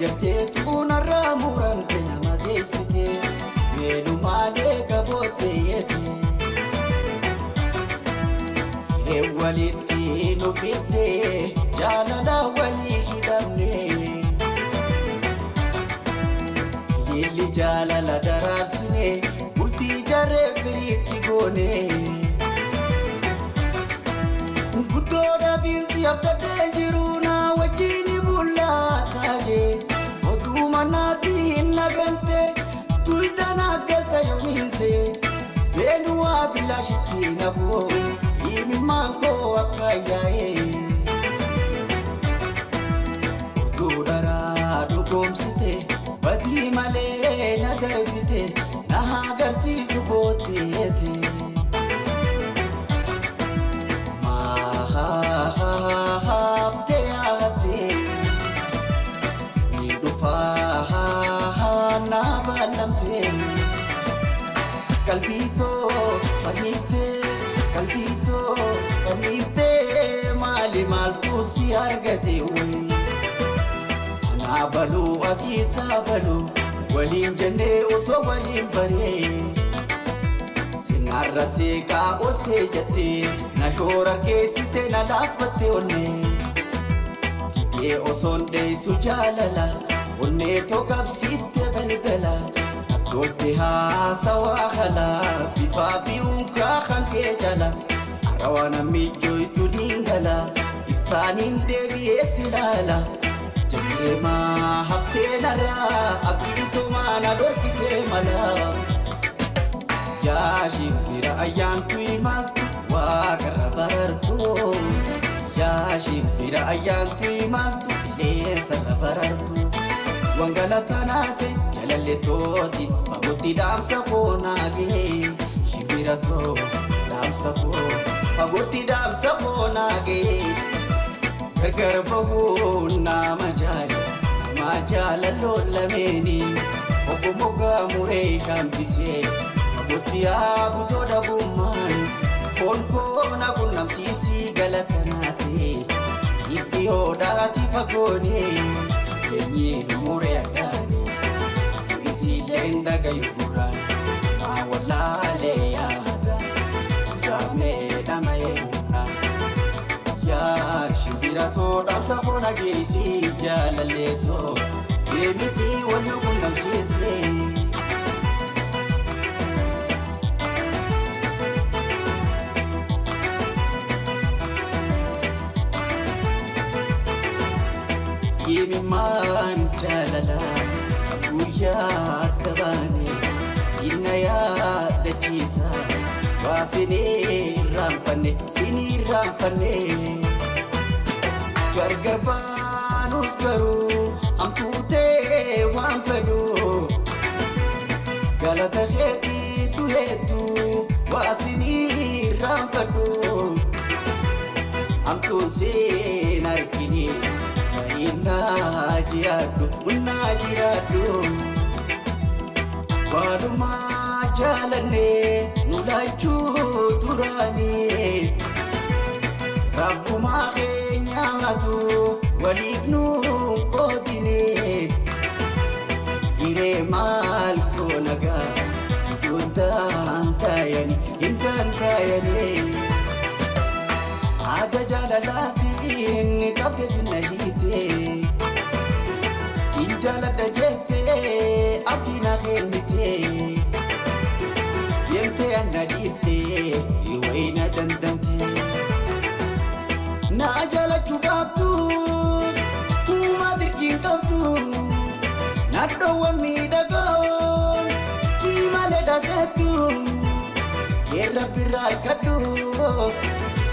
جرتي تونا راموران تنا ما ديستي مينو ما ديك بوتيتي ولدتي نفيتي جانا ولي هدمني يلي جالا لدراسني قلتي جرب بريتي قوني قدونا بينسي أبدا دنجرونا وجيني بولا تاجي ودوما نادي إنا قنتي تويتنا قلتا يومينسي بينوا بلا شتي نبو إيمي مانكو وكاياي ودونا دوكم ستي بدي مالي ندربتي نها قرسي سبوتيتي Calvito, panifte, mali mal tu si argate ui. Nabalu ati sabalu, walim jane uso walim bare. Sinarra se ka olte jate, na shora ke site na lafate onne. Kike osonde sujalala, onne to kapsite belbela. قلتها سوا خلا بفابيون كاخن كجلا أروانا ميجوي تلينغلا إفتانين دبي سلالا جميما حفتين را أبيتو ما ندور كتمالا يا شمبيرا أيان توي مالتو وكربرتو يا شمبيرا أيان توي مالتو لين سلبرتو وانغلطاناتي جلالي توتي فقوتي دام سخوناغي شبيراتو دام سخون فقوتي دام سخوناغي كرقربهونا مجال اللولميني فقو مقا مريكا بسي فقوتي آبو تودا بومان فونكونا كنام سيسي غلطاناتي إبيو داتي فقوني Yenye numure agani Tuisi lenda gayuguran Mawalale ya hada Game dama yehuna Ya shibirato damsa khona geisi jalaleto Yemiti wanu kundam sisi Yemi man jalala Aguya tabane Inaya dachisa Wasini rampane Gargarbanus garu Amtute wampadu Galata kheti tu hetu Wasini rampadu Amtu se narkini Najiradu Waduma jalane nulachu turani Rabbuma kenyatu walibnu kodine Ire mal konaga Intantayani Ada jalalatin kabte nahite Injalada jette abdina khelmite Yemte anadifte iwaina dandamte Najala chubatu umadirkin kabtu Nadawa midagon simale dazetu Yerabira kadu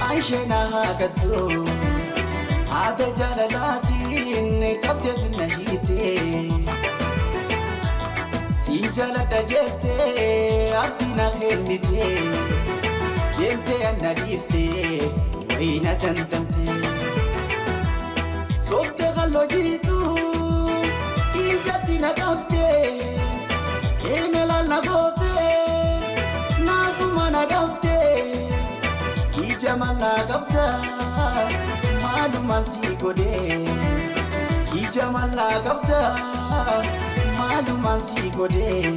Aishena hagatu Ada jalalatin kabte nahite Sinjalada jette abdina khelmite Yemte anadifte waina dandamte Sobte gallo jitu Ilgatina kabte Emelal nagote Nasumana dabte Ijamala gabda Maluman si gode Ija mallaa qabda maalumaan si godhee